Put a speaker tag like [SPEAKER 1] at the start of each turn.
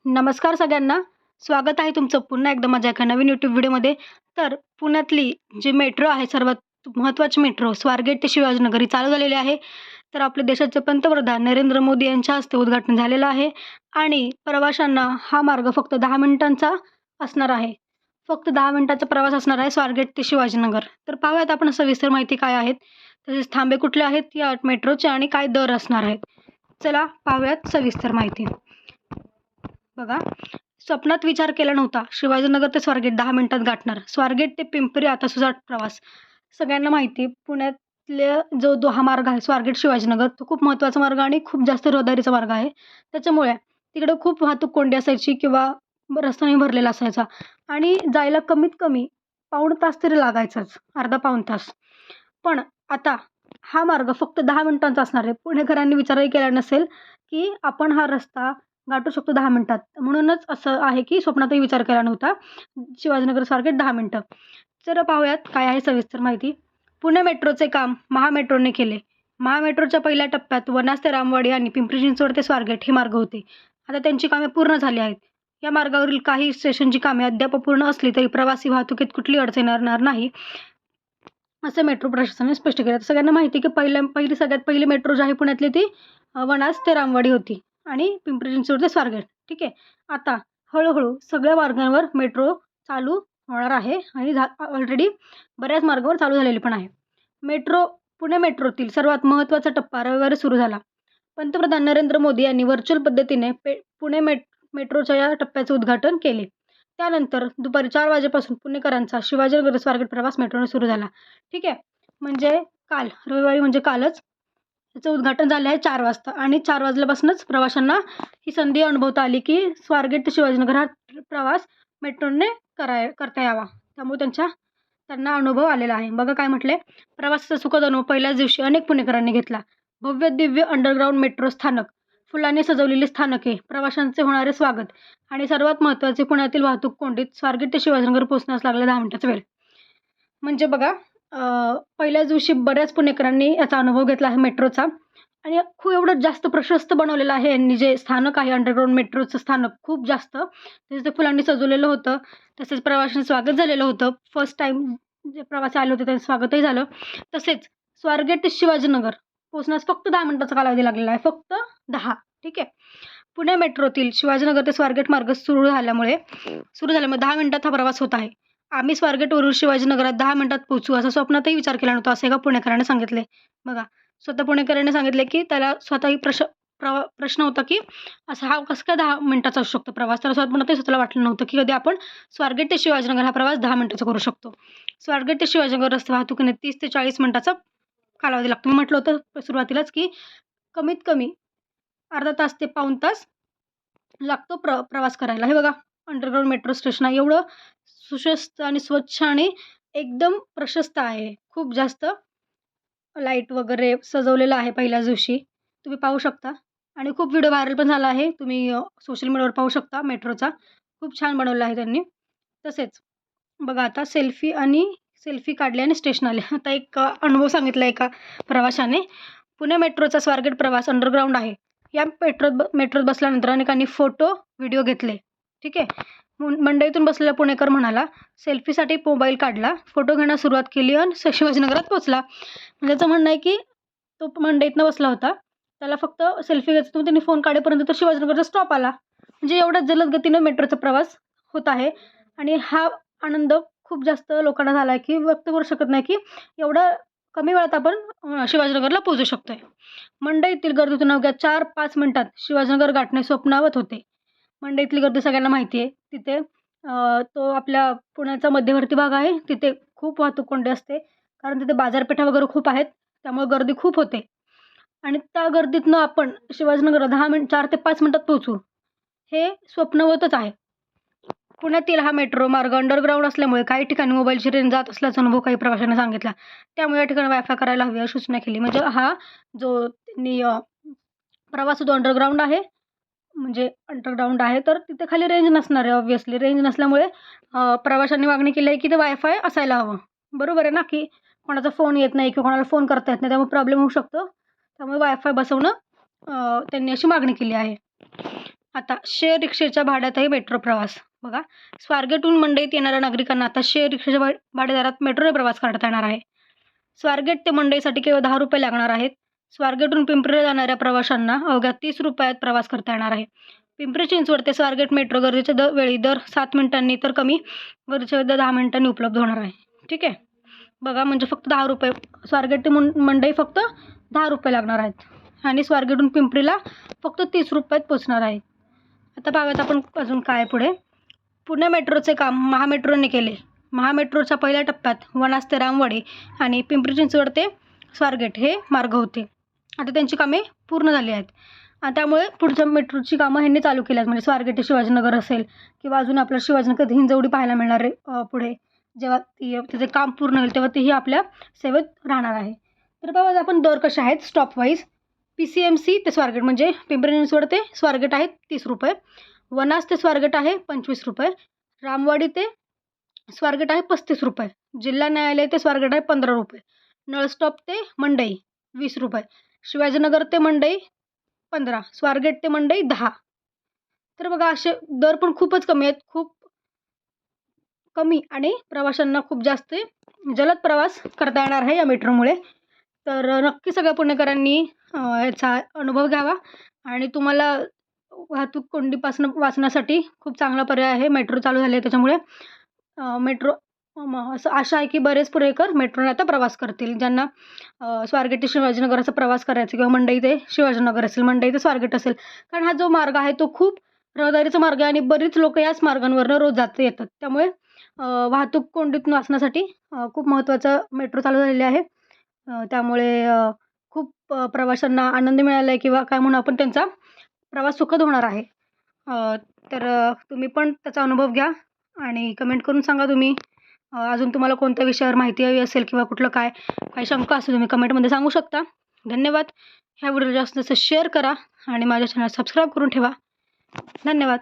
[SPEAKER 1] नमस्कार सगळ्यांना. स्वागत आहे तुमचं पुन्हा एकदा माझ्या एका नवीन यूट्यूब व्हिडिओमध्ये. तर पुण्यातली जी मेट्रो आहे, सर्वात महत्त्वाची मेट्रो स्वारगेट ते शिवाजीनगर ही चालू झालेली आहे. तर आपल्या देशाचे पंतप्रधान नरेंद्र मोदी यांच्या हस्ते उद्घाटन झालेलं आहे आणि प्रवाशांना हा मार्ग फक्त 10 मिनिटांचा असणार आहे. फक्त 10 मिनिटाचा प्रवास असणार आहे स्वारगेट ते शिवाजीनगर. तर पाहूयात आपण सविस्तर माहिती काय आहेत, तसेच थांबे कुठले आहेत या मेट्रोचे आणि काय दर असणार आहेत. चला पाहूयात सविस्तर माहिती. बघा, स्वप्नात विचार केला नव्हता शिवाजीनगर ते स्वारगेट 10 मिनिटात गाठणार. स्वारगेट ते पिंपरी आता सुजाट प्रवास. सगळ्यांना माहिती पुण्यातल्या जो हा मार्ग आहे स्वारगेट शिवाजीनगर, तो खूप महत्त्वाचा मार्ग आणि खूप जास्त रहदारीचा मार्ग आहे. त्याच्यामुळे तिकडे खूप वाहतूक कोंडी असायची किंवा रस्ताही भरलेला असायचा आणि जायला कमीत कमी पाऊण तास तरी लागायचाच, अर्धा पाऊण तास. पण आता हा मार्ग फक्त 10 मिनिटांचा असणार आहे. पुणेकरांनी विचारही केला नसेल की आपण हा रस्ता गाठू शकतो 10 मिनिटात. म्हणूनच असं आहे की स्वप्नातही विचार केला नव्हता. शिवाजीनगर स्वारगेट 10 मिनिटं. तर पाहूयात काय आहे सविस्तर माहिती. पुणे मेट्रोचे काम महामेट्रोने केले. महामेट्रोच्या पहिल्या टप्प्यात वनाज ते रामवाडी आणि पिंपरी चिंचवड ते स्वारगेट हे मार्ग होते. आता त्यांची कामे पूर्ण झाली आहेत. या मार्गावरील काही स्टेशनची कामे अद्याप पूर्ण असली तरी प्रवासी वाहतुकीत कुठली अडचण येणार नाही, असं मेट्रो प्रशासनाने स्पष्ट केलं. तर सगळ्यांना माहिती आहे की सगळ्यात पहिली मेट्रो जी आहे पुण्यातली ती वनाज ते रामवाडी होती आणि पिंपरी चिंचवड ते स्वारगेट. ठीक आहे. आता हळूहळू सगळ्या मार्गांवर मेट्रो चालू होणार आहे आणि ऑलरेडी बऱ्याच मार्गावर चालू झालेली पण आहे. पुणे मेट्रोतील सर्वात महत्त्वाचा टप्पा रविवारी सुरू झाला. पंतप्रधान नरेंद्र मोदी यांनी व्हर्च्युअल पद्धतीने पुणे मेट्रोच्या या टप्प्याचे उद्घाटन केले. त्यानंतर दुपारी 4 वाजेपासून पुणेकरांचा शिवाजीनगर स्वारगेट प्रवास मेट्रोने सुरू झाला. ठीक आहे. म्हणजे काल रविवारी म्हणजे कालच त्याचं उद्घाटन झालं आहे 4 वाजता आणि 4 वाजल्यापासूनच प्रवाशांना ही संधी अनुभवता आली की स्वारगेट ते शिवाजीनगर हा प्रवास मेट्रोने करता यावा. त्यामुळे त्यांना अनुभव आलेला आहे. बघा काय म्हटलंय, प्रवासाचा सुखद अनुभव पहिल्याच दिवशी अनेक पुणेकरांनी घेतला. भव्य दिव्य अंडरग्राऊंड मेट्रो स्थानक, फुलांनी सजवलेली स्थानके, प्रवाशांचे होणारे स्वागत आणि सर्वात महत्त्वाचे पुण्यातील वाहतूक कोंडीत स्वारगेट ते शिवाजीनगर पोहोचण्यास लागला 10 मिनिटाचा वेळ. म्हणजे बघा, पहिल्याच दिवशी बऱ्याच पुणेकरांनी याचा अनुभव घेतला आहे मेट्रोचा आणि खूप एवढं जास्त प्रशस्त बनवलेलं आहे यांनी. जे स्थानक आहे अंडरग्राऊंड मेट्रोचं स्थानक खूप जास्त तसेच ते फुलांनी सजवलेलं होतं. तसेच प्रवाशांचं स्वागत झालेलं होतं. फर्स्ट टाईम जे प्रवासी आले होते त्यांचं स्वागतही झालं. तसेच स्वारगेट ते शिवाजीनगर पोहोचण्यास फक्त 10 मिनिटाचा कालावधी लागलेला आहे, फक्त 10. ठीक आहे. पुणे मेट्रोतील शिवाजीनगर ते स्वारगेट मार्ग सुरू झाल्यामुळे 10 मिनिटात हा प्रवास होत आहे. आम्ही स्वारगेटवरून शिवाजीनगरात 10 मिनिटात पोहोचू असं स्वप्नातही विचार केला नव्हता, असं एका पुणेकराने सांगितले. बघा, स्वतः पुणेकरांनी सांगितले की त्याला स्वतःही प्रश्न होता की असा हा कसं काय 10 मिनिटाचा असू शकतो प्रवास. तर स्वप्नातही स्वतःला वाटलं नव्हतं की कधी आपण स्वारगेट ते शिवाजीनगर हा प्रवास 10 मिनिटाचा करू शकतो. स्वारगेट ते शिवाजीनगर रस्ते वाहतुकीने 30 ते 40 मिनिटाचा कालावधी लागतो. मी म्हटलं होतं सुरुवातीलाच की कमीत कमी अर्धा तास ते पाऊण तास लागतो प्रवास करायला. हे बघा, अंडरग्राऊंड मेट्रो स्टेशन आहे. एवढं सुशस्त आणि स्वच्छ आणि एकदम प्रशस्त आहे. खूप जास्त लाईट वगैरे सजवलेलं आहे पहिल्याच दिवशी. तुम्ही पाहू शकता आणि खूप व्हिडिओ व्हायरल पण झाला आहे. तुम्ही सोशल मीडियावर पाहू शकता मेट्रोचा. खूप छान बनवलं आहे त्यांनी. तसेच बघा, आता सेल्फी काढले आणि स्टेशन आले. आता एक अनुभव सांगितला एका प्रवाशाने. पुणे मेट्रोचा स्वारगेट प्रवास अंडरग्राऊंड आहे. या मेट्रोत बसल्यानंतर अनेकांनी फोटो, व्हिडिओ घेतले. ठीक आहे. मंडईतून बसलेला पुणेकर म्हणाला, सेल्फीसाठी मोबाईल काढला, फोटो घेण्यास सुरुवात केली आणि शिवाजीनगरात पोहोचला. म्हणजे त्याचं म्हणणं आहे की तो मंडईतनं बसला होता. त्याला फक्त सेल्फी घ्यायचा होता. त्यांनी फोन काढेपर्यंत तर शिवाजीनगरचा स्टॉप आला. म्हणजे एवढ्या जलद गतीनं मेट्रोचा प्रवास होत आहे आणि हा आनंद खूप जास्त लोकांना झाला आहे की व्यक्त करू शकत नाही की एवढं कमी वेळात आपण शिवाजीनगरला पोहोचू शकतोय. मंडईतील गर्दीतून अवघ्या 4-5 मिनिटात शिवाजीनगर गाठणे स्वप्नावत होते. मंडईतली गर्दी सगळ्यांना माहिती आहे. तिथे तो आपल्या पुण्याचा मध्यवर्ती भाग आहे. तिथे खूप वाहतूक कोंडी असते कारण तिथे बाजारपेठा वगैरे खूप आहेत. त्यामुळे गर्दी खूप होते आणि त्या गर्दीतनं आपण शिवाजीनगरला 4 ते 5 मिनिटात पोहोचू, हे स्वप्नवतच आहे. पुण्यातील हा मेट्रो मार्ग अंडरग्राऊंड असल्यामुळे काही ठिकाणी मोबाईलची रेंज जात असल्याचा अनुभव काही प्रवाशांनी सांगितला. त्यामुळे या ठिकाणी वायफाय करायला हवी अशी सूचना केली. म्हणजे हा जो त्यांनी प्रवास जो अंडरग्राऊंड आहे, तर तिथे खाली रेंज नसणार आहे. ऑब्व्हियसली रेंज नसल्यामुळे प्रवाशांनी मागणी केली आहे की ते वायफाय असायला हवं. बरोबर आहे ना, की कोणाचा फोन येत नाही किंवा कोणाला फोन करता येत नाही, त्यामुळे प्रॉब्लेम होऊ शकतो. त्यामुळे वायफाय बसवणं त्यांनी अशी मागणी केली आहे. आता शेअर रिक्षेच्या भाड्यातही मेट्रो प्रवास बघा. स्वारगेटहून मंडईत येणाऱ्या नागरिकांना आता शेअर रिक्षाच्या भाडेदरात मेट्रोने प्रवास करता येणार आहे. स्वारगेट ते मंडईसाठी केवळ 10 रुपये लागणार आहेत. स्वारगेटहून पिंपरीला जाणाऱ्या प्रवाशांना अवघ्या 30 रुपयात प्रवास करता येणार आहे. पिंपरी चिंचवड ते स्वारगेट मेट्रो गर्दीच्या वेळी दर 7 मिनिटांनी तर कमी गर्दीच्या वेळी दर 10 मिनिटांनी उपलब्ध होणार आहे. ठीक आहे. बघा म्हणजे फक्त 10 रुपये स्वारगेट ते मंडई फक्त 10 रुपये लागणार आहेत आणि स्वारगेटहून पिंपरीला फक्त 30 रुपयात पोचणार आहे. आता पाहूयात आपण अजून काय पुढे. पुणे मेट्रोचे काम महामेट्रोने केले. महामेट्रोच्या पहिल्या टप्प्यात वनाज ते रामवाडी आणि पिंपरी चिंचवड ते स्वारगेट हे मार्ग होते. आता त्यांची कामे पूर्ण झाली आहेत आणि त्यामुळे पुढच्या मेट्रोची कामं ह्यांनी चालू केली आहेत. म्हणजे स्वारगेट ते शिवाजीनगर असेल किंवा अजून आपल्या शिवाजीनगर हिंजवडी पाहायला मिळणार आहे पुढे. जेव्हा तिचे काम पूर्ण होईल तेव्हा तेही आपल्या सेवेत राहणार आहे. तर बघा आपण दर कसे आहेत स्टॉप वाईज. PCMC ते स्वारगेट म्हणजे पिंपरी चिंचवड ते स्वारगेट आहे 30 रुपये. वनाज ते स्वारगेट आहे 25 रुपये. रामवाडी ते स्वारगेट आहे 35 रुपये. जिल्हा न्यायालय ते स्वारगेट आहे 15 रुपये. नळस्टॉप ते मंडई 20 रुपये. शिवाजीनगर ते मंडई 15. स्वारगेट ते मंडई 10. तर बघा असे दर पण खूपच कमी आहेत. खूप कमी आणि प्रवाशांना खूप जास्त जलद प्रवास करता येणार आहे या मेट्रोमुळे. तर नक्की सगळ्या पुणेकरांनी याचा अनुभव घ्यावा आणि तुम्हाला वाहतूक कोंडीपासून वाचण्यासाठी खूप चांगला पर्याय आहे. मेट्रो चालू झाली आहे त्याच्यामुळे मेट्रो असं आशा आहे की बरेच पुणेकर मेट्रोने आता प्रवास करतील. ज्यांना स्वारगेट ते शिवाजीनगरचा प्रवास करायचा किंवा मंडई ते शिवाजीनगर असेल, मंडई ते स्वारगेट असेल. कारण हा जो मार्ग आहे तो खूप रहदारीचा मार्ग आहे आणि बरीच लोक याच मार्गांवरनं रोज येतात. त्यामुळे वाहतूक कोंडीतून वाचण्यासाठी खूप महत्त्वाचं मेट्रो चालू झालेली आहे. त्यामुळे खूप प्रवाशांना आनंद मिळाला आहे किंवा काय म्हणून आपण त्यांचा प्रवास सुखद होणार आहे. तर तुम्ही पण त्याचा अनुभव घ्या आणि कमेंट करून सांगा तुम्ही अजून तुम्हाला कोणत्या विषयावर माहिती हवी असेल किंवा कुठलं काय शंका असेल तुम्ही कमेंटमध्ये सांगू शकता. धन्यवाद. ह्या व्हिडिओ जास्त जास्त शेअर करा आणि माझ्या चॅनल सबस्क्राईब करून ठेवा. धन्यवाद.